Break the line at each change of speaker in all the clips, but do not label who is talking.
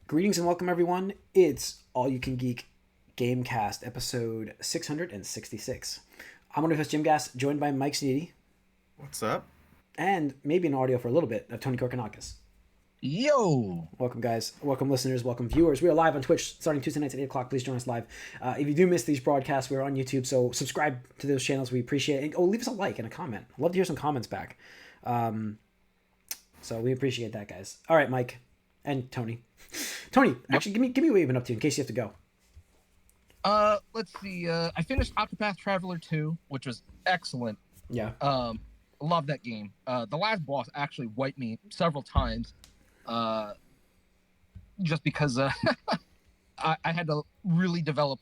Greetings and welcome, everyone. It's All You Can Geek Gamecast, episode 666. I'm one of your hosts, Jim Gass, joined by Mike Sneedy.
What's up?
And maybe an audio for a little bit of Tony Korkanakis.
Yo!
Welcome, guys. Welcome, listeners. Welcome, viewers. We are live on Twitch starting Tuesday nights at 8 o'clock. Please join us live. If you do miss these broadcasts, we're on YouTube, so subscribe to those channels. We appreciate it. And, leave us a like and a comment. I'd love to hear some comments back. So we appreciate that, guys. All right, Mike and Tony. Tony, actually, give me what you've been up to in case you have to go.
Let's see. I finished Octopath Traveler 2, which was excellent.
Yeah.
Love that game. The last boss actually wiped me several times. Just because I had to really develop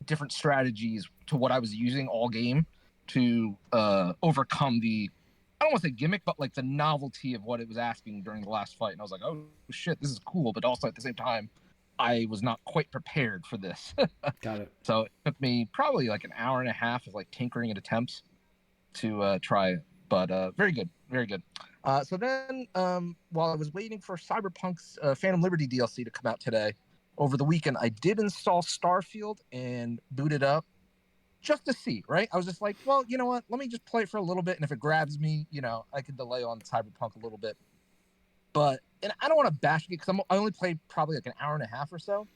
different strategies to what I was using all game to overcome the, I don't want to say gimmick, but like the novelty of what it was asking during the last fight. And I was like, oh shit, this is cool. But also at the same time, I was not quite prepared for this.
Got it.
So it took me probably like an hour and a half of like tinkering and attempts to try it. But very good, very good. So then while I was waiting for Cyberpunk's Phantom Liberty DLC to come out today, over the weekend, I did install Starfield and boot it up just to see, right? I was just like, well, you know what? Let me just play it for a little bit. And if it grabs me, you know, I could delay on Cyberpunk a little bit. But, and I don't want to bash it because I only played probably like an hour and a half or so.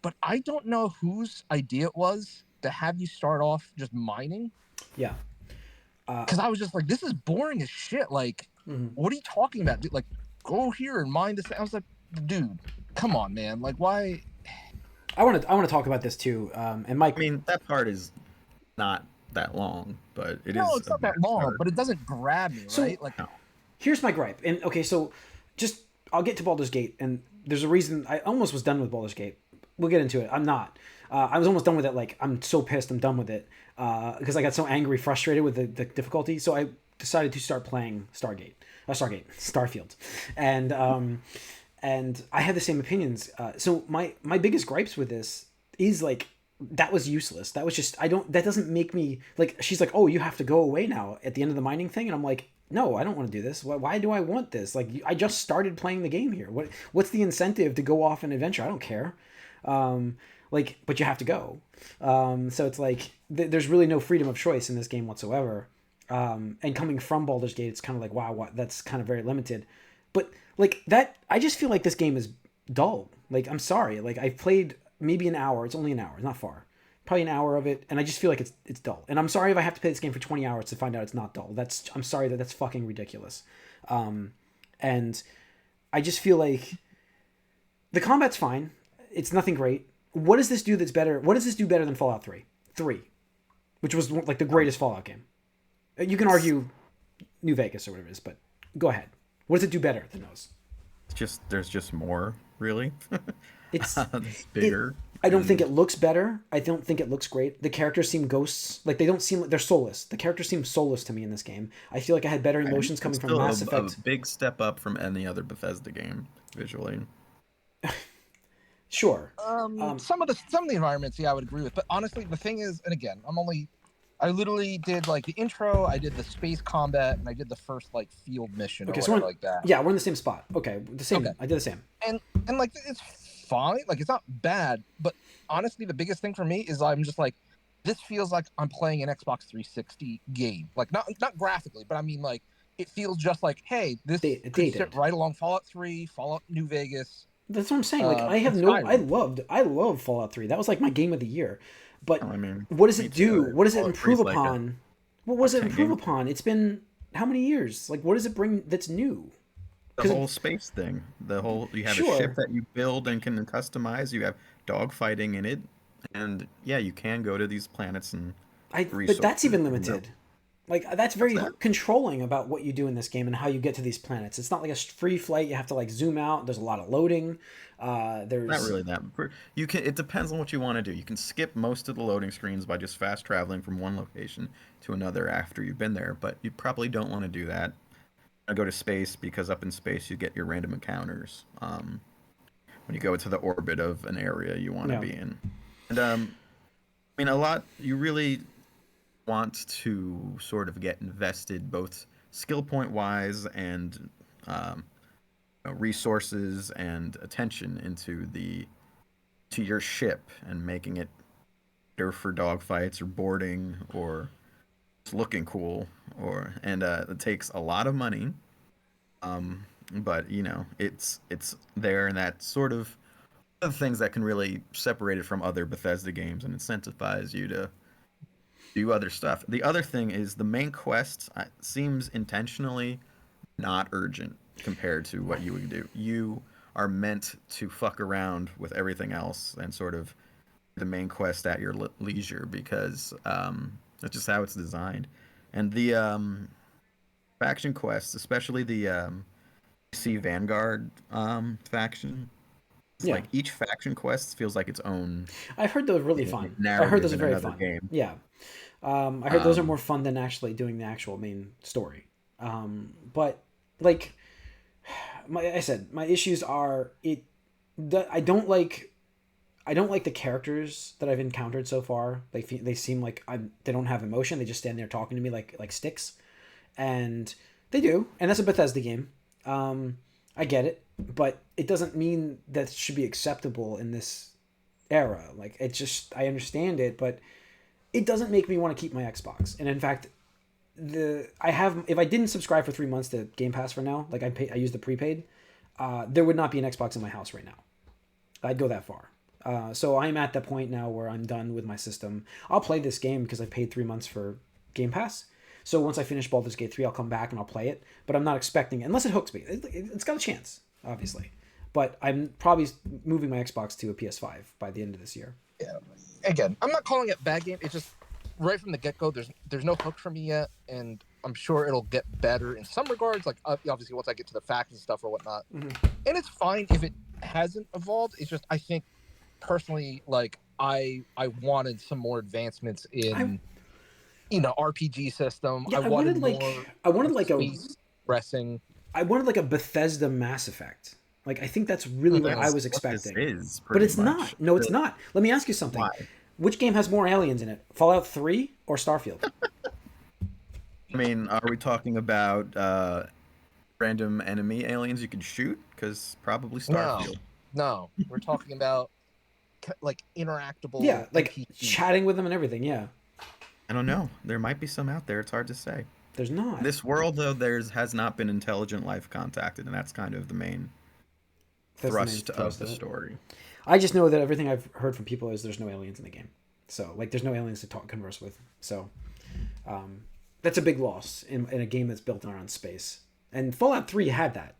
But I don't know whose idea it was to have you start off just mining.
Yeah.
Because I was just like, this is boring as shit. Like, what are you talking about? Dude, like, go here and mine this. I was like, dude, come on, man. Like, why?
I want to talk about this too. And Mike,
I mean, that part is not that long, but it is.
No, it's not that long,
part.
but it doesn't grab me,
So-
right? Like,
No.
here's my gripe. And okay, so just I'll get to Baldur's Gate, and there's a reason I almost was done with Baldur's Gate. We'll get into it. I'm not. I was almost done with it. Like, I'm so pissed. I'm done with it because I got so angry, frustrated with the difficulty. So I decided to start playing Starfield, and I had the same opinions. So my biggest gripes with this is like, that was useless. That was just, that doesn't make me like, she's like, oh, you have to go away now at the end of the mining thing. And I'm like, no, I don't want to do this. Why do I want this? Like, I just started playing the game here. What's the incentive to go off an adventure? I don't care. But you have to go. So it's like, there's really no freedom of choice in this game whatsoever. And coming from Baldur's Gate, it's kind of like, wow, that's kind of very limited. But like that, I just feel like this game is dull. Like, I'm sorry. Like, I've played maybe an hour. It's only an hour. It's not far. Probably an hour of it. And I just feel like it's dull. And I'm sorry if I have to play this game for 20 hours to find out it's not dull. I'm sorry that's fucking ridiculous. And I just feel like the combat's fine. It's nothing great. What does this do that's better? What does this do better than Fallout 3? 3, which was like the greatest Fallout game. You can argue New Vegas or whatever it is, but go ahead. What does it do better than those?
There's just more, really.
It's
bigger.
I don't think it looks better. I don't think it looks great. The characters seem ghosts. Like, they don't seem like they're soulless. The characters seem soulless to me in this game. I feel like I had better emotions coming from Mass Effect.
A big step up from any other Bethesda game visually.
Sure.
some of the environments, yeah, I would agree with. But honestly, the thing is, and again, I literally did like the intro, I did the space combat, and I did the first like field mission or whatever like that.
Yeah, we're in the same spot. Okay, the same. Okay. I did the same.
And like, it's fine. Like, it's not bad. But honestly, the biggest thing for me is I'm just like, this feels like I'm playing an Xbox 360 game. Like, not graphically, but I mean, like, it feels just like, hey, this could sit right along Fallout 3, Fallout New Vegas.
That's what I'm saying. Like, I love Fallout 3. That was like my game of the year. But what does it do? What does it improve upon? What was it improve upon? It's been how many years? Like, what does it bring that's new?
The whole space thing. You have a ship that you build and can customize. You have dogfighting in it, and yeah, you can go to these planets and.
But that's even limited. Like, that's very controlling about what you do in this game and how you get to these planets. It's not like a free flight. You have to like zoom out. There's a lot of loading. There's
not really that. You can. It depends on what you want to do. You can skip most of the loading screens by just fast traveling from one location to another after you've been there. But you probably don't want to do that. I go to space because up in space you get your random encounters. When you go into the orbit of an area you want to be in, and I mean, a lot. You really want to sort of get invested both skill point wise and resources and attention into the to your ship and making it better for dogfights or boarding or just looking cool or and it takes a lot of money. But you know, it's there, and that sort of one of the things that can really separate it from other Bethesda games and incentivize you to do other stuff. The other thing is the main quest seems intentionally not urgent compared to what you would do. You are meant to fuck around with everything else and sort of the main quest at your leisure because that's just how it's designed. And the faction quests, especially the see Vanguard faction. It's
Yeah.
like each faction quest feels like its own
I've heard those really fun. I heard
narrative
those are
in
very
another
fun.
game.
Yeah. I heard those are more fun than actually doing the actual main story. But like I said, my issues are I don't like the characters that I've encountered so far. They seem like they don't have emotion. They just stand there talking to me like sticks, and they do. And that's a Bethesda game. I get it, but it doesn't mean that it should be acceptable in this era. Like it just I understand it, but it doesn't make me want to keep my Xbox. And in fact, if I didn't subscribe for 3 months to Game Pass for now, like I use the prepaid, there would not be an Xbox in my house right now. I'd go that far. So I'm at the point now where I'm done with my system. I'll play this game because I paid 3 months for Game Pass. So once I finish Baldur's Gate 3, I'll come back and I'll play it. But I'm not expecting, unless it hooks me. It's got a chance, obviously. But I'm probably moving my Xbox to a PS5 by the end of this year.
Yeah. Again, I'm not calling it a bad game. It's just right from the get-go, there's no hook for me yet, and I'm sure it'll get better in some regards. Like obviously, once I get to the facts and stuff or whatnot, and it's fine if it hasn't evolved. It's just I think personally, like I wanted some more advancements in RPG system.
Yeah,
I wanted like
a
pressing.
I wanted like a Bethesda Mass Effect. Like I think that's really what I was expecting. But it's not. No, it's not. Let me ask you something.
Why?
Which game has more aliens in it? Fallout 3 or Starfield?
I mean, are we talking about random enemy aliens you can shoot? Because probably Starfield.
No, we're talking about like interactable.
Yeah, like
NPCs.
chatting with them and everything. Yeah.
I don't know. There might be some out there. It's hard to say.
There's not.
In this world, though, has not been intelligent life contacted, and that's kind of the main thrust of the story.
I just know that everything I've heard from people is there's no aliens in the game. So, like, there's no aliens to converse with. So, that's a big loss in a game that's built around space. And Fallout 3 had that.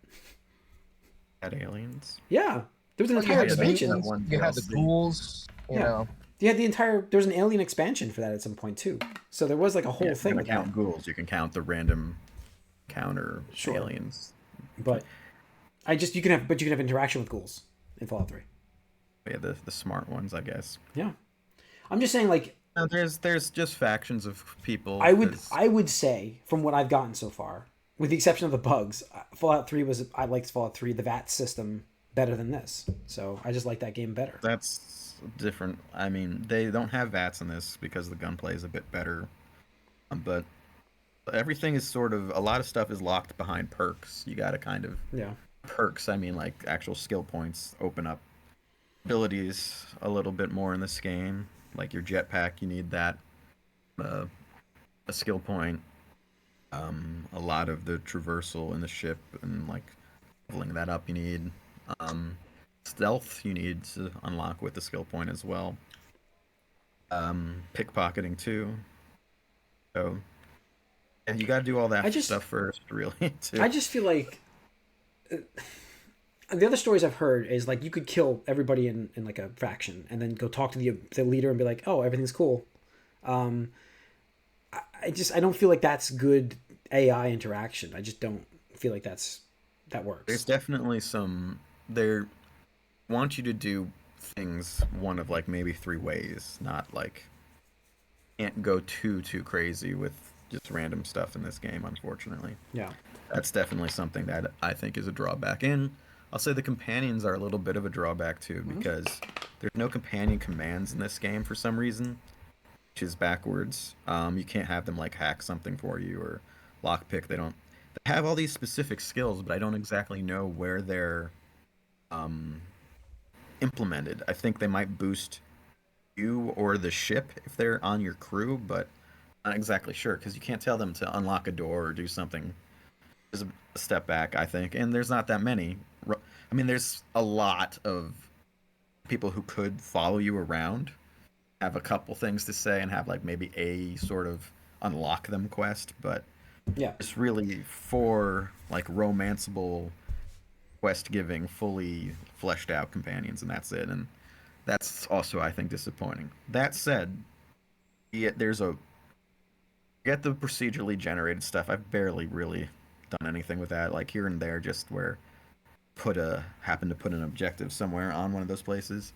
Had aliens?
Yeah. There was an entire expansion.
You had the ghouls, you know.
You had there's an alien expansion for that at some point, too. So there was, like, a whole thing with that.
You can count ghouls. You can count the random counter aliens.
But you can have interaction with ghouls in Fallout 3.
Yeah, the smart ones, I guess.
Yeah. I'm just saying, like...
No, there's just factions of people.
I would say, from what I've gotten so far, with the exception of the bugs, I liked Fallout 3, the VAT system, better than this. So I just like that game better.
That's different. I mean, they don't have VATs in this because the gunplay is a bit better. But everything is sort of... A lot of stuff is locked behind perks. You gotta kind of...
Yeah.
Perks, I mean, like, actual skill points open up abilities a little bit more in this game. Like your jetpack, you need that. A skill point. A lot of the traversal in the ship and like leveling that up, you need. Stealth, you need to unlock with the skill point as well. Pickpocketing too. So, and you got to do all that stuff first, really. Too.
I just feel like the other stories I've heard is like you could kill everybody in like a faction and then go talk to the leader and be like, oh, everything's cool. I don't feel like that's good AI interaction. I just don't feel like that works.
There's definitely they want you to do things one of like maybe 3 ways, not like can't go too crazy with just random stuff in this game, unfortunately.
Yeah.
That's definitely something that I think is a drawback. And I'll say the companions are a little bit of a drawback too, because there's no companion commands in this game for some reason, which is backwards. You can't have them like hack something for you or lockpick. They have all these specific skills, but I don't exactly know where they're um, implemented. I think they might boost you or the ship if they're on your crew, but not exactly sure because you can't tell them to unlock a door or do something. There's a step back, I think, and there's not that many. I mean, there's a lot of people who could follow you around, have a couple things to say, and have like maybe a sort of unlock them quest, but
Yeah.
it's really for like romanceable quest giving, fully fleshed out companions, and that's it. And that's also, I think, disappointing. That said, there's a get the procedurally generated stuff. I've barely really done anything with that, like here and there, just where happen to put an objective somewhere on one of those places.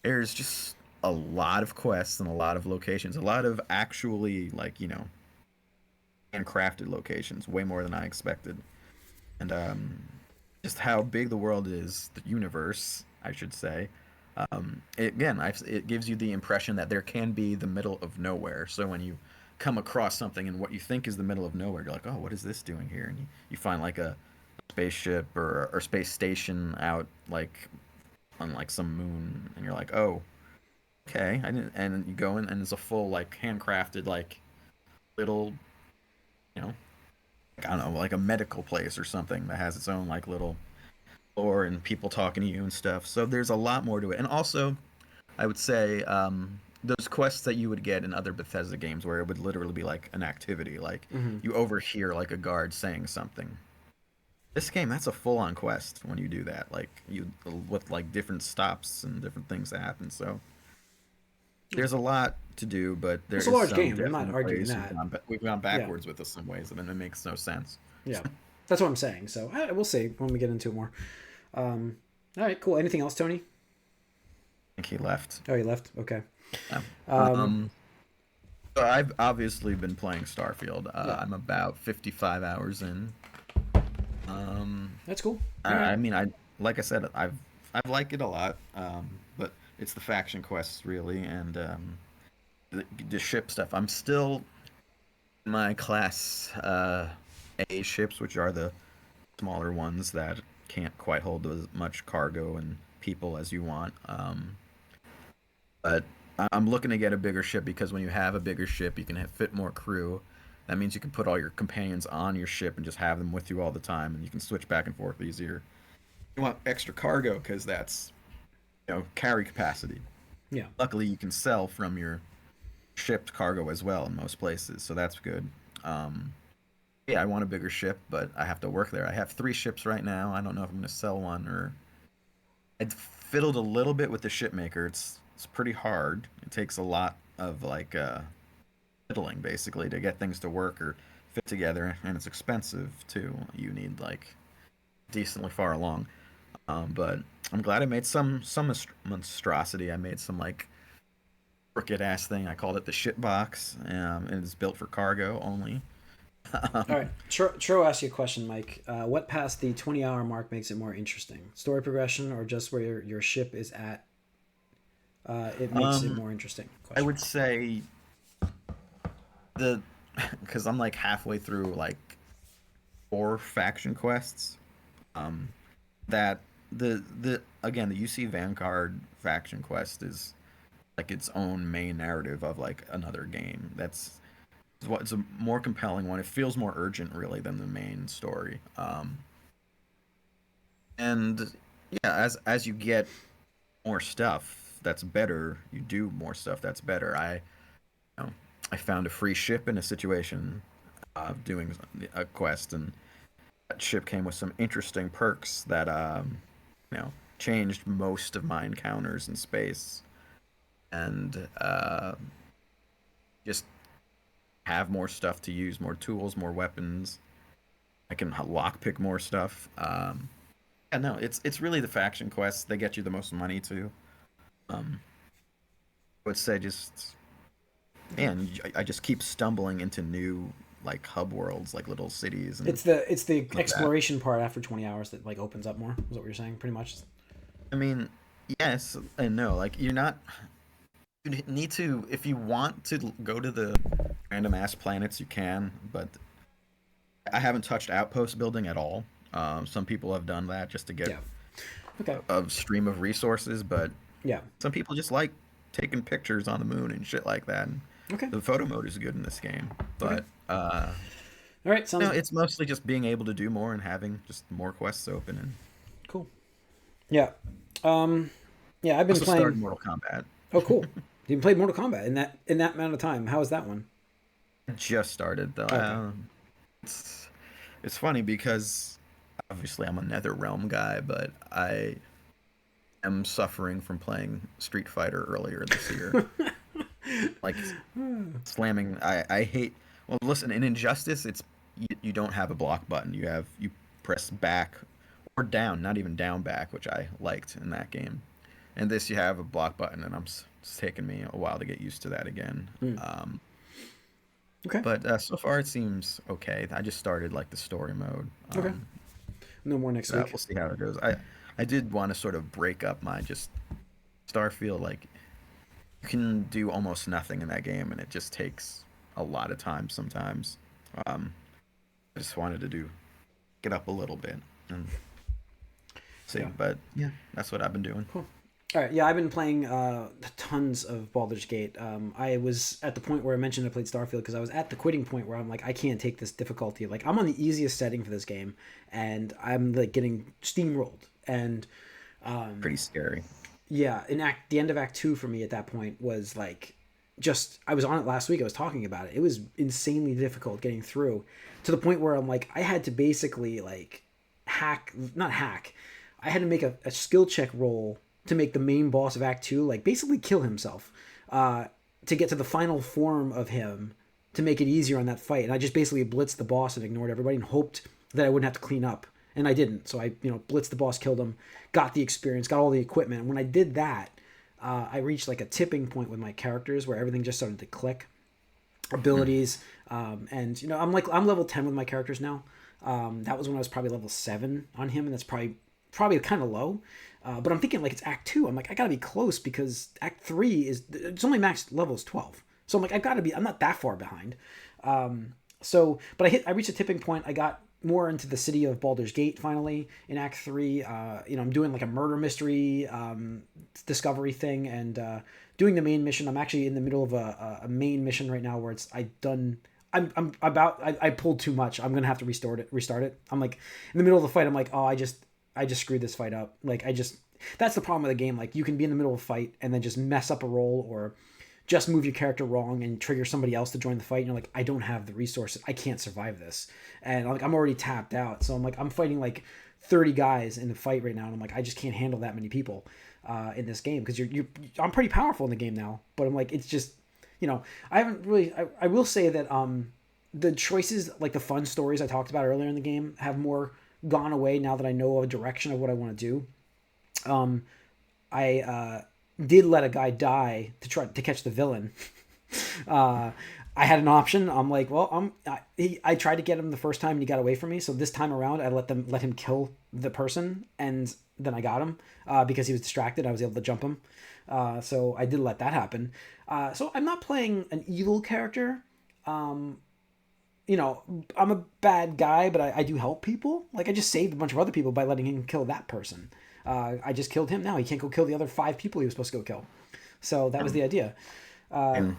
There's just a lot of quests and a lot of locations, a lot of actually like handcrafted locations, way more than I expected, and just how big the world is, the universe, I should say. It gives you the impression that there can be the middle of nowhere. So when you come across something in what you think is the middle of nowhere, you're like, oh, what is this doing here? And you find like a spaceship or space station out like on like some moon, and you're like, oh, okay. I didn't, and you go in, and it's a full like handcrafted like little, you know, like, I don't know, like a medical place or something that has its own like little lore and people talking to you and stuff. So there's a lot more to it, and also I would say those quests that you would get in other Bethesda games where it would literally be like an activity, like
Hmm.
you overhear like a guard saying something. This game, that's a full-on quest when you do that, like you with like different stops and different things that happen. So there's a lot to do, but there
It's a
is
large
some
game. I'm not
definite
arguing
ways
that.
we've gone
Yeah.
backwards with this some ways, and then it makes no sense.
Yeah. That's what I'm saying. So we'll see when we get into it more. Um, all right, cool. Anything else, Tony?
I think he left.
Oh, you left. Okay.
Yeah.
Um,
Um, so I've obviously been playing Starfield.
yeah,
I'm about 55 hours in. Um,
that's cool.
I,
All right.
I mean, I like I said, I've liked it a lot. But it's the faction quests really, and the ship stuff. I'm still in my class A ships, which are the smaller ones that can't quite hold as much cargo and people as you want. But I'm looking to get a bigger ship because when you have a bigger ship, you can fit more crew. That means you can put all your companions on your ship and just have them with you all the time, and you can switch back and forth easier. You want extra cargo because that's carry capacity.
Yeah.
Luckily, you can sell from your shipped cargo as well in most places, so that's good. Um, yeah, I want a bigger ship, but I have to work there. I have 3 ships right now. I don't know if I'm going to sell one or. I fiddled a little bit with the ship maker. It's pretty hard. It takes a lot of like fiddling basically to get things to work or fit together, and it's expensive too. You need like decently far along. But I'm glad I made some monstrosity. I made some like crooked ass thing. I called it the shit box, and it's built for cargo only.
All right. Tro asked you a question, Mike. What past the 20-hour mark makes it more interesting? Story progression or just where your ship is at? It makes it
um,
more interesting.
I
Question
would
mark.
say the because I'm like halfway through like 4 faction quests. Um, that the again the UC Vanguard faction quest is like its own main narrative of like another game. It's a more compelling one. It feels more urgent really than the main story. And yeah, as you get more stuff that's better, you do more stuff that's better. You know, I found a free ship in a situation doing a quest, and that ship came with some interesting perks that changed most of my encounters in space, and just have more stuff to use, more tools, more weapons. I can lockpick more stuff. Yeah, no, it's really the faction quests. They get you the most money too. Um, I would say just man, I just keep stumbling into new like hub worlds, like little cities and
It's the
like that.
exploration part after 20 hours that like opens up more. Is what you're saying, pretty much.
I mean, yes and no. Like you're not. You need to if you want to go to the random ass planets, you can, but I haven't touched outpost building at all. Some people have done that just to get
Yeah. Okay.
a stream of resources, but
Yeah.
some people just like taking pictures on the moon and shit like that. And
Okay.
the photo mode is good in this game,
Okay.
but
All right. Sounds
it's mostly just being able to do more and having just more quests open. And
cool. Yeah. Yeah, I've been
also
playing.
started Mortal Kombat.
Oh, cool. You played Mortal Kombat in that amount of time. How was that one?
Just started though.
Okay.
It's funny because obviously I'm a NetherRealm guy, but I am suffering from playing Street Fighter earlier this year. Like slamming. I hate. Well, listen, in Injustice, you don't have a block button. You press back or down, not even down back, which I liked in that game. And this you have a block button, and it's taken me a while to get used to that again.
Okay.
But so far it seems okay. I just started like the story mode.
Okay. No more next week.
We'll see how it goes. I did want to sort of break up my just Starfield. Like you can do almost nothing in that game, and it just takes a lot of time sometimes. I just wanted to get up a little bit and see.
Yeah.
But yeah, that's what I've been doing.
Cool. All right, yeah, I've been playing tons of Baldur's Gate. I was at the point where I mentioned I played Starfield because I was at the quitting point where I'm like, I can't take this difficulty. Like, I'm on the easiest setting for this game, and I'm like getting steamrolled. And
Pretty scary.
yeah, the end of Act 2 for me at that point was like, just I was on it last week. I was talking about it. It was insanely difficult getting through to the point where I'm like, I had to basically like not hack. I had to make a skill check roll to make the main boss of Act 2, like, basically kill himself to get to the final form of him to make it easier on that fight. And I just basically blitzed the boss and ignored everybody and hoped that I wouldn't have to clean up. And I didn't. So I, blitzed the boss, killed him, got the experience, got all the equipment. And when I did that, I reached, like, a tipping point with my characters where everything just started to click. Abilities. And, I'm level 10 with my characters now. That was when I was probably level 7 on him, and that's probably kind of low. But I'm thinking like it's Act 2. I'm like, I gotta be close because Act 3 it's only max level is 12. So I'm like, I'm not that far behind. But I reached a tipping point. I got more into the city of Baldur's Gate finally in Act 3. I'm doing like a murder mystery discovery thing and doing the main mission. I'm actually in the middle of a main mission right now where I pulled too much. I'm gonna have to restart it. I'm like in the middle of the fight. I'm like, oh, I just screwed this fight up. Like that's the problem with the game. Like you can be in the middle of a fight and then just mess up a roll or just move your character wrong and trigger somebody else to join the fight. And you're like, I don't have the resources. I can't survive this. And I'm already tapped out. So I'm like, I'm fighting like 30 guys in the fight right now. And I'm like, I just can't handle that many people in this game because I'm pretty powerful in the game now. But I'm like, it's just, I haven't really, I will say that the choices, like the fun stories I talked about earlier in the game have more gone away now that I know a direction of what I want to do. I did let a guy die to try to catch the villain. I had an option. I'm like, well, I tried to get him the first time and he got away from me. So this time around, I let him kill the person, and then I got him because he was distracted. I was able to jump him. So I did let that happen. So I'm not playing an evil character. I'm a bad guy, but I do help people. Like, I just saved a bunch of other people by letting him kill that person. I just killed him. Now he can't go kill the other 5 people he was supposed to go kill. So that was the idea.
And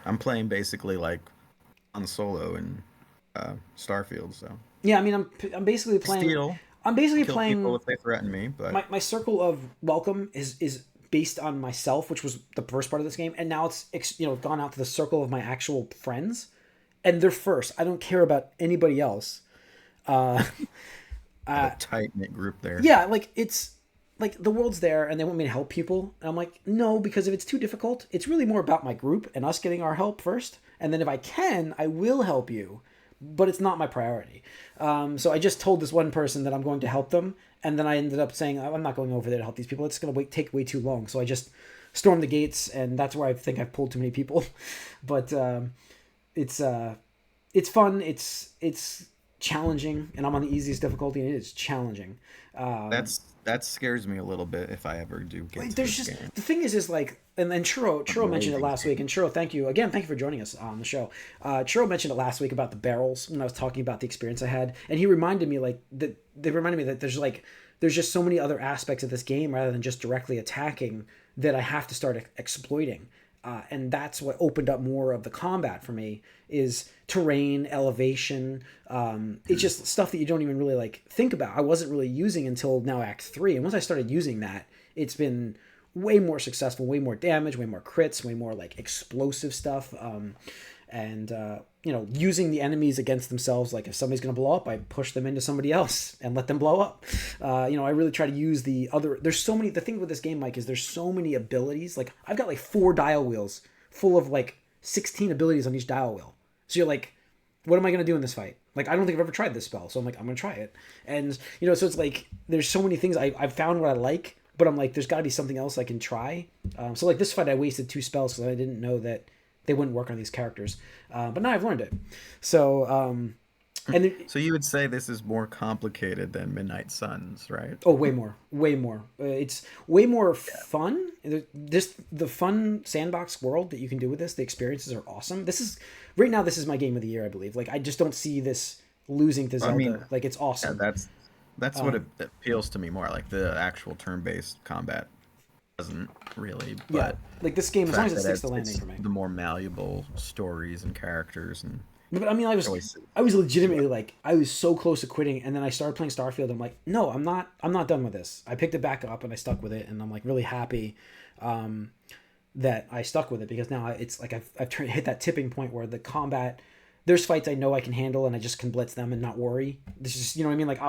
I'm playing basically like on solo in Starfield. So
yeah, I mean, I'm basically playing.
Steal.
I'm basically
Kill
playing.
people if they threaten me, but
my circle of welcome is based on myself, which was the first part of this game, and now it's gone out to the circle of my actual friends. And they're first. I don't care about anybody else.
a tight-knit group there.
Yeah, like it's like the world's there and they want me to help people. And I'm like, no, because if it's too difficult, it's really more about my group and us getting our help first. And then if I can, I will help you. But it's not my priority. So I just told this one person that I'm going to help them. And then I ended up saying, I'm not going over there to help these people. It's going to take way too long. So I just stormed the gates, and that's where I think I've pulled too many people. But it's fun. It's challenging, and I'm on the easiest difficulty, and it is challenging.
That scares me a little bit if I ever do get to
There's
this
just
game.
the thing is like, and then Churro mentioned it
Amazing
last week, and Churro, thank you again, thank you for joining us on the show. Churro mentioned it last week about the barrels when I was talking about the experience I had, and he reminded me like that. They reminded me that there's just so many other aspects of this game rather than just directly attacking that I have to start exploiting. And that's what opened up more of the combat for me is terrain, elevation. It's just stuff that you don't even really like think about. I wasn't really using until now Act 3. And once I started using that, it's been way more successful, way more damage, way more crits, way more like explosive stuff. And using the enemies against themselves. Like if somebody's going to blow up, I push them into somebody else and let them blow up. I really try to use the other. There's so many. The thing with this game, Mike, is there's so many abilities. Like I've got like 4 dial wheels full of like 16 abilities on each dial wheel. So you're like, what am I going to do in this fight? Like I don't think I've ever tried this spell, so I'm like, I'm going to try it. And so it's like there's so many things I've found what I like, but I'm like, there's got to be something else I can try. So like this fight, I wasted 2 spells because I didn't know that they wouldn't work on these characters, but now I've learned it. So,
So you would say this is more complicated than Midnight Suns, right?
oh, way more, way more. It's way more fun. The fun sandbox world that you can do with this. The experiences are awesome. Right now. This is my game of the year, I believe. Like I just don't see this losing to Zelda.
I mean,
like it's awesome.
Yeah, that's what it appeals to me more. Like the actual turn-based combat doesn't really, but
like this game,
the
as long
fact
as it
that
sticks the landing
it's
for me.
the more malleable stories and characters and
But I mean, I was legitimately like, I was so close to quitting, and then I started playing Starfield. I'm like, no, I'm not done with this. I picked it back up and I stuck with it, and I'm like really happy that I stuck with it because now it's like I've hit that tipping point where the combat. There's fights I know I can handle and I just can blitz them and not worry. This is, you know what I mean? Like,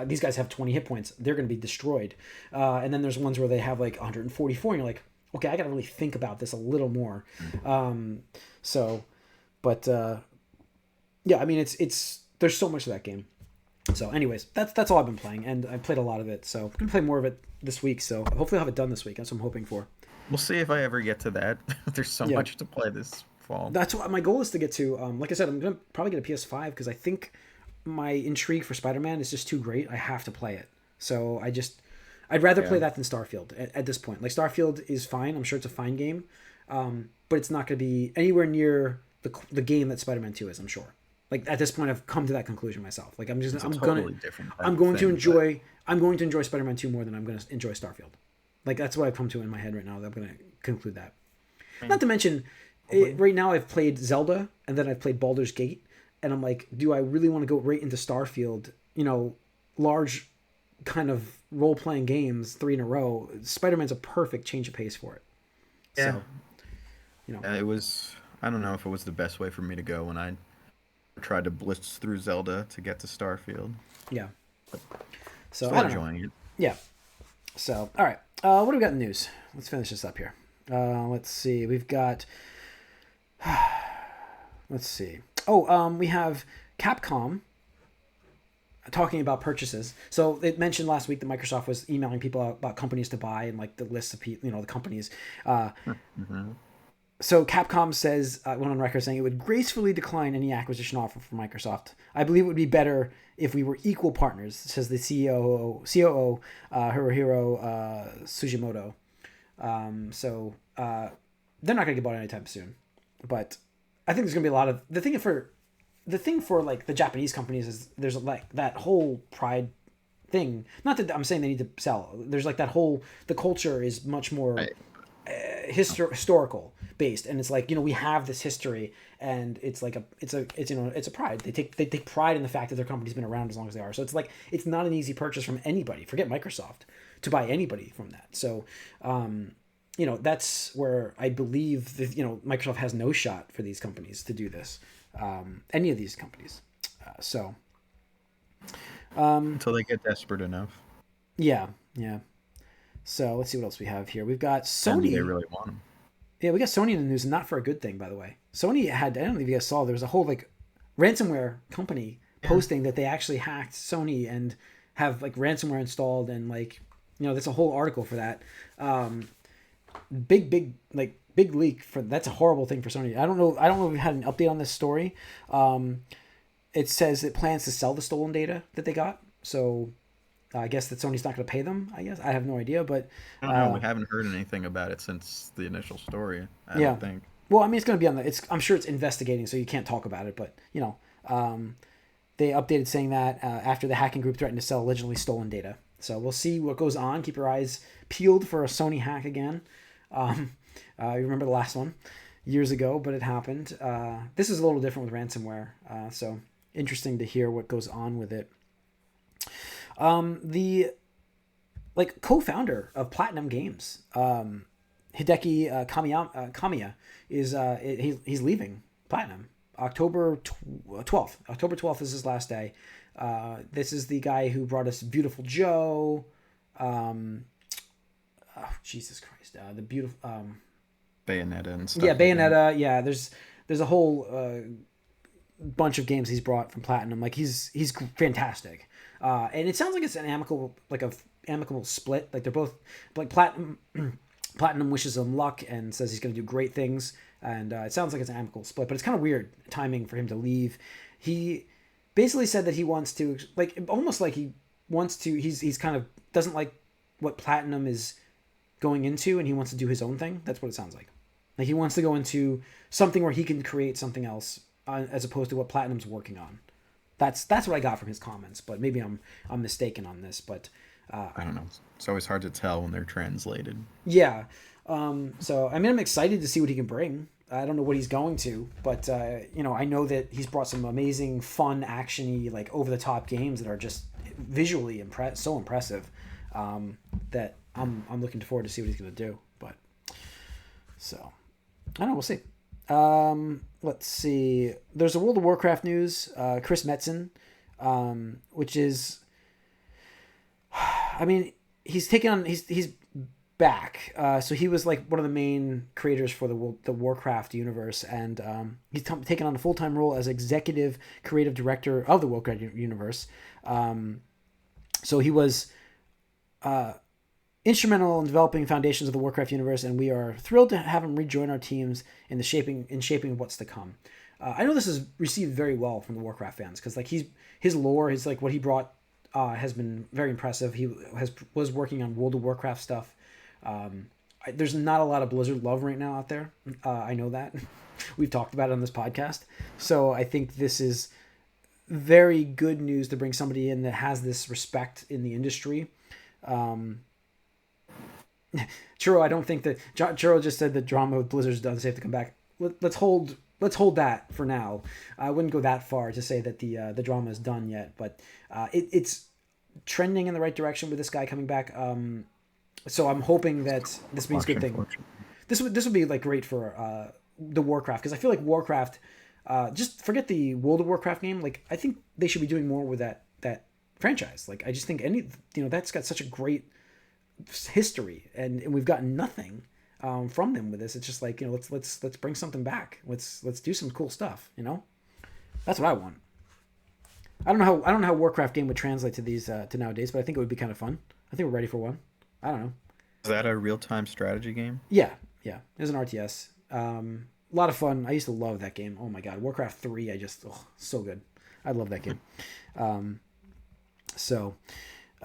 these guys have 20 hit points. They're going to be destroyed. And then there's ones where they have like 144 and you're like, okay, I got to really think about this a little more. Yeah, I mean, it's there's so much to that game. So anyways, that's all I've been playing, and I played a lot of it. So I'm going to play more of it this week. So hopefully I'll have it done this week. That's what I'm hoping for.
we'll see if I ever get to that. There's so much to play this fall.
That's what my goal is to get to. Like I said, I'm gonna probably get a PS5 because I think my intrigue for Spider-Man is just too great. I have to play it. So I'd rather play that than Starfield at this point. Like Starfield is fine. I'm sure it's a fine game, but it's not going to be anywhere near the game that Spider-Man 2 is. I'm sure. Like at this point, I've come to that conclusion myself. Like I'm going to enjoy Spider-Man 2 more than I'm going to enjoy Starfield. Like that's what I've come to in my head right now. That I'm going to conclude that. Not to mention. Right now I've played Zelda and then I've played Baldur's Gate and I'm like, do I really want to go right into Starfield? Large kind of role-playing games 3 in a row. Spider-Man's a perfect change of pace for it.
Yeah.
So,
it was, I don't know if it was the best way for me to go when I tried to blitz through Zelda to get to Starfield.
Yeah. So
Still enjoying it.
Yeah. So, all right. What do we got in the news? Let's finish this up here. Let's see. We've got... Let's see. We have Capcom talking about purchases. So it mentioned last week that Microsoft was emailing people about companies to buy and like the list of people, the companies. So Capcom says, went on record saying it would gracefully decline any acquisition offer from Microsoft. I believe it would be better if we were equal partners, says the COO Hirohiro Sugimoto. They're not going to get bought anytime soon. But I think there's going to be a lot of the thing for like the Japanese companies is there's like that whole pride thing. Not that I'm saying they need to sell. There's like that whole the culture is much more historical based, and it's like we have this history, and it's like it's a pride. They take pride in the fact that their company's been around as long as they are. So it's like it's not an easy purchase from anybody. Forget Microsoft to buy anybody from that. So. That's where I believe that, Microsoft has no shot for these companies to do this. Any of these companies.
Until they get desperate enough.
Yeah. So let's see what else we have here. We've got Sony.
They really want them.
Yeah, we got Sony in the news, and not for a good thing, by the way. Sony I don't know if you guys saw, there was a whole like ransomware company posting that they actually hacked Sony and have like ransomware installed, and like, there's a whole article for that. Big leak for that's a horrible thing for Sony. I don't know if we had an update on this story. it says it plans to sell the stolen data that they got. So I guess that Sony's not going to pay them. I guess I have no idea, but
I don't know. We haven't heard anything about it since the initial story. I
yeah.
don't think.
Well, I mean, it's going to be on the. I'm sure it's investigating, so you can't talk about it. But they updated saying that after the hacking group threatened to sell allegedly stolen data. So we'll see what goes on. Keep your eyes peeled for a Sony hack again. You remember the last one years ago, but it happened. This is a little different with ransomware. So interesting to hear what goes on with it. The co-founder of Platinum Games, Hideki Kamiya, is he's leaving Platinum October 12th. October 12th is his last day. This is the guy who brought us Beautiful Joe. Jesus Christ, the beautiful
Bayonetta and stuff.
Yeah, Bayonetta. Yeah, there's a whole bunch of games he's brought from Platinum. Like he's fantastic. And it sounds like it's an amicable split. Like they're both like Platinum wishes him luck and says he's going to do great things. And it sounds like it's an amicable split, but it's kind of weird timing for him to leave. He basically said that he wants to, like, almost like he wants to. He's kind of doesn't like what Platinum is going into, and he wants to do his own thing. That's what it sounds like. Like he wants to go into something where he can create something else as opposed to what Platinum's working on. That's what I got from his comments, but maybe I'm mistaken on this. But
I don't know. It's always hard to tell when they're translated.
Yeah. So I mean, I'm excited to see what he can bring. I don't know what he's going to, but I know that he's brought some amazing, fun, actiony, like over the top games that are just visually so impressive that I'm looking forward to see what he's going to do. But so I don't know. We'll see. Let's see. There's a World of Warcraft news. Chris Metzen, which is, I mean, he's back. So he was like one of the main creators for the Warcraft universe, and he's taken on a full-time role as executive creative director of the Warcraft universe. So he was instrumental in developing foundations of the Warcraft universe, and we are thrilled to have him rejoin our teams in shaping what's to come. I know this is received very well from the Warcraft fans because like his lore, his like what he brought has been very impressive. He was working on World of Warcraft stuff. There's not a lot of Blizzard love right now out there. I know that. We've talked about it on this podcast. So I think this is very good news to bring somebody in that has this respect in the industry. Churro, I don't think that Churro just said that drama with Blizzard's done. So they have to come back. Let's hold that for now. I wouldn't go that far to say that the drama is done yet, but it's trending in the right direction with this guy coming back. So I'm hoping that this means good thing. This would be like great for the Warcraft, because I feel like Warcraft, just forget the World of Warcraft game. Like I think they should be doing more with that franchise. Like I just think that's got such a great history, and we've gotten nothing from them with this. It's just like let's bring something back. Let's do some cool stuff. That's what I want. I don't know how Warcraft game would translate to these to nowadays, but I think it would be kind of fun. I think we're ready for one. I don't know.
Is that a real-time strategy game?
Yeah. There's an RTS. A lot of fun. I used to love that game. Oh my god, Warcraft 3. So good. I love that game.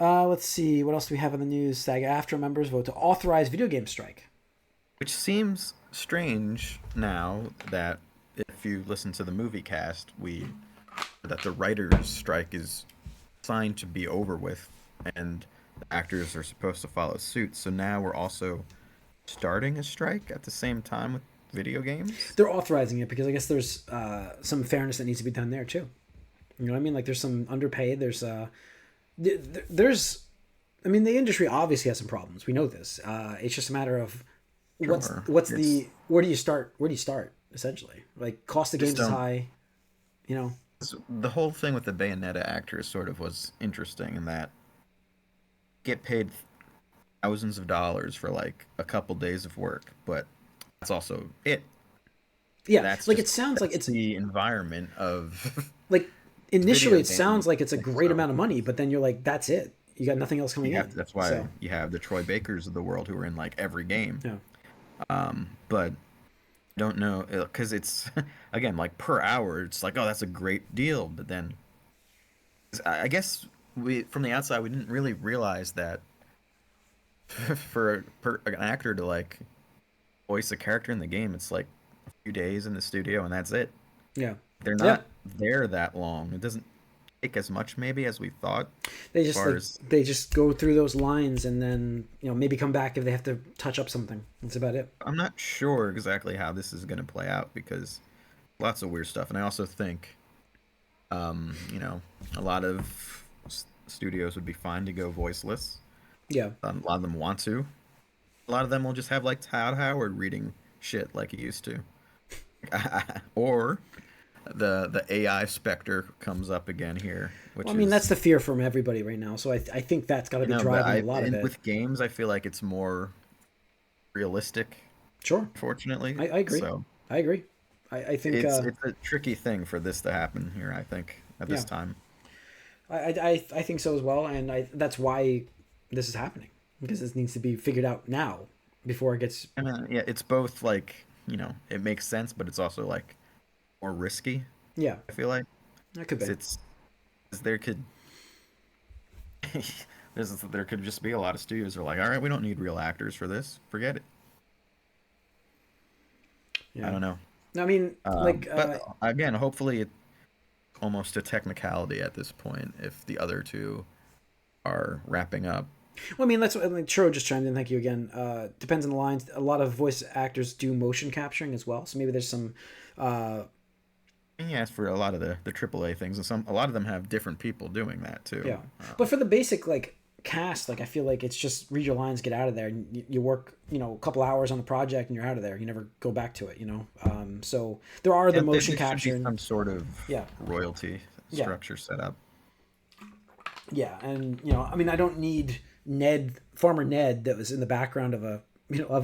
Let's see. What else do we have in the news? SAG-AFTRA members vote to authorize video game strike.
Which seems strange now that if you listen to the movie cast, that the writers' strike is signed to be over with, and the actors are supposed to follow suit. So now we're also starting a strike at the same time with video games?
They're authorizing it because I guess there's some fairness that needs to be done there too. You know what I mean? Like there's some underpaid. There's I mean, the industry obviously has some problems. We know this. It's just a matter of where do you start? Where do you start? Essentially, like cost of games is high.
The whole thing with the Bayonetta actors sort of was interesting in that get paid thousands of dollars for like a couple days of work, but that's also it.
Yeah, it sounds like it's
the environment of
like initially it sounds like it's a great amount of money, but then you're like, that's it. You got nothing else coming in.
That's why you have the Troy Bakers of the world who are in like every game.
Yeah.
But don't know because it's again like per hour. It's like, oh, that's a great deal, but then I guess we from the outside we didn't really realize that for an actor to like voice a character in the game, it's like a few days in the studio and that's it.
Yeah.
They're
Yeah.
not there that long. It doesn't take as much maybe as we thought.
They
As
just
far
like
as
they just go through those lines and then maybe come back if they have to touch up something. That's about it.
I'm not sure exactly how this is going to play out because lots of weird stuff, and I also think, you know, a lot of studios would be fine to go voiceless.
Yeah.
A lot of them want to. A lot of them will just have like Todd Howard reading shit like he used to, or the AI specter comes up again here, which
Well, I mean, that's
is
the fear from everybody right now. So I think that's got to
you
be
know, but
driving a lot of it.
with games, I feel like it's more realistic,
Sure.
fortunately.
I agree.
So
I agree. I think,
it's a tricky thing for this to happen here. I think at
yeah,
this time.
I think so as well. And that's why this is happening because this needs to be figured out now before it gets,
And yeah, it's both like you know it makes sense, but it's also like more risky.
yeah,
I feel like
that could
'cause
be.
it's 'cause there could there could just be a lot of studios who are like, all right, we don't need real actors for this. Forget it. I
Yeah.
don't know.
I mean, like,
But again, hopefully it's almost a technicality at this point if the other two are wrapping up.
well, I mean, that's what, I mean, Churro just chimed in. Thank you again. Depends on the lines. A lot of voice actors do motion capturing as well. So maybe there's some, uh,
And he asked for a lot of the AAA things, and a lot of them have different people doing that too.
yeah. But for the basic, like, cast, like, I feel like it's just read your lines, get out of there. And you work, a couple hours on the project and you're out of there. You never go back to it. So there are the
And
motion
there should
capture.
be some sort of
Yeah.
royalty
Yeah.
structure set up.
Yeah, and I mean, I don't need Farmer Ned, that was in the background of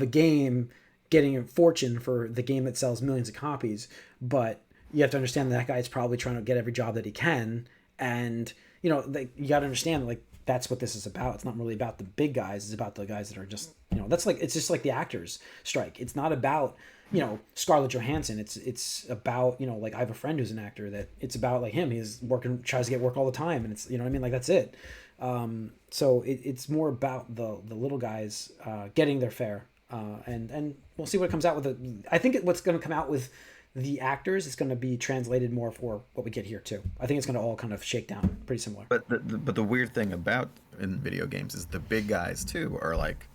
a game, getting a fortune for the game that sells millions of copies. But you have to understand that guy's probably trying to get every job that he can, and you got to understand like that's what this is about. It's not really about the big guys. It's about the guys that are just that's like it's just like the actors strike. It's not about Scarlett Johansson. It's about like I have a friend who's an actor that it's about like him. He's working, tries to get work all the time, and it's what I mean, like that's it. So it's more about the little guys getting their fare, and we'll see what comes out with it. I think what's going to come out with the actors is going to be translated more for what we get here too. I think it's going to all kind of shake down pretty similar.
But the weird thing about in video games is the big guys too are like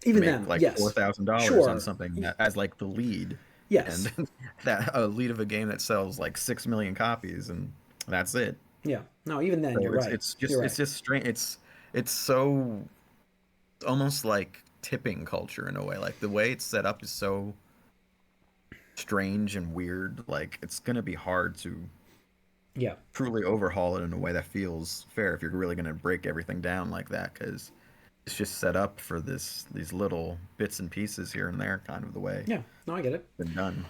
Even
make
them,
like
yes,
$4,000
sure,
on something that, as like the lead,
yes,
and that a lead of a game that sells like 6 million copies, and that's it.
yeah. No, even then,
So
you're right.
it's just
You're
it's
right.
just strange. It's so almost like tipping culture in a way. Like the way it's set up is so strange and weird. Like it's gonna be hard to
Yeah,
truly overhaul it in a way that feels fair if you're really gonna break everything down like that, because it's just set up for these little bits and pieces here and there, kind of the way
yeah. No, I get it.
it's been done.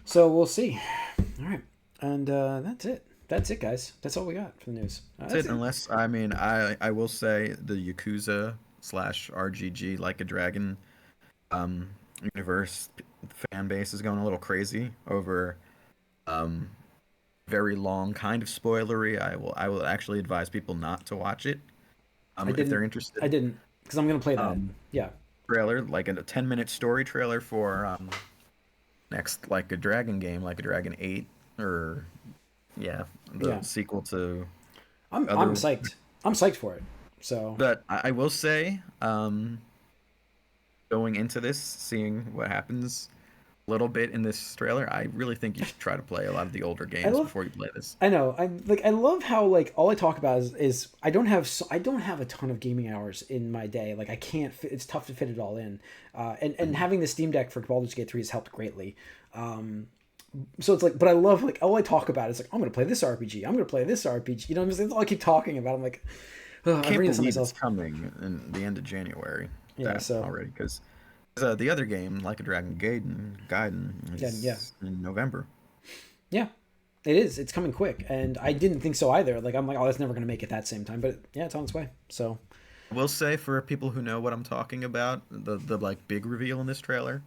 So we'll see. All right, and that's it. That's it, guys. That's all we got for the news.
That's it. Unless I mean, I will say the Yakuza slash RGG Like a Dragon um universe fan base is going a little crazy over um very long, kind of spoilery. I will actually advise people not to watch it
I
if they're
didn't.
interested.
I didn't because I'm gonna play that.
Um,
Yeah,
Trailer like a 10-minute story trailer for next Like a Dragon game, Like a Dragon 8, or yeah, the
yeah.
sequel to
I'm
other.
psyched. I'm psyched for it. So
But I will say, going into this, seeing what happens a little bit in this trailer, I really think you should try to play a lot of the older
I
games
love.
before you play this.
I know. I love how like all I talk about is I don't have I don't have a ton of gaming hours in my day. Like I can't fit, it's tough to fit it all in. And having the Steam Deck for Baldur's Gate 3 has helped greatly. So it's like, but I love like all I talk about is like I'm gonna play this RPG. I'm gonna play this RPG. That's all I keep talking about. I'm like, I'm
Can't
reading this on
believe
myself.
it's coming in the end of January.
Yeah.
That
So
already, because the other game, Like a Dragon Gaiden,
yeah, yeah,
is in November.
yeah. It is. It's coming quick, and I didn't think so either. Like I'm like, oh, that's never gonna make it that same time. But yeah, it's on its way. So
I will say for people who know what I'm talking about, the like big reveal in this trailer,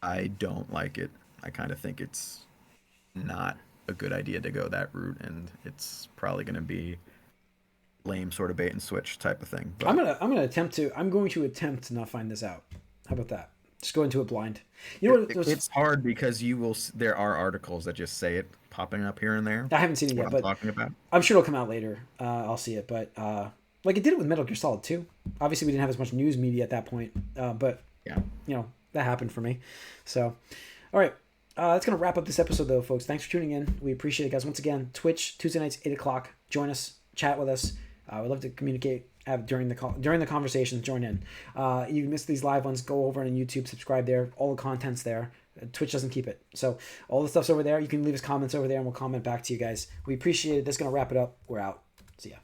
I don't like it. I kind of think it's not a good idea to go that route, and it's probably going to be lame sort of bait and switch type of thing. But
I'm going to attempt to not find this out. How about that? Just go into it blind. You know what?
it's hard because there are articles that just say it popping up here and there.
I haven't seen it
What
yet,
I'm
but
talking about.
I'm sure it'll come out later. I'll see it, but like it did it with Metal Gear Solid 2. Obviously, we didn't have as much news media at that point, but
Yeah.
you know that happened for me. So, all right, that's gonna wrap up this episode, though, folks. Thanks for tuning in. We appreciate it, guys. Once again, Twitch Tuesday nights 8:00. Join us, chat with us. We'd love to communicate during the conversations. Join in. You missed these live ones, go over on YouTube, subscribe there. All the content's there. Twitch doesn't keep it, so all the stuff's over there. You can leave us comments over there, and we'll comment back to you guys. We appreciate it. That's gonna wrap it up. We're out. See ya.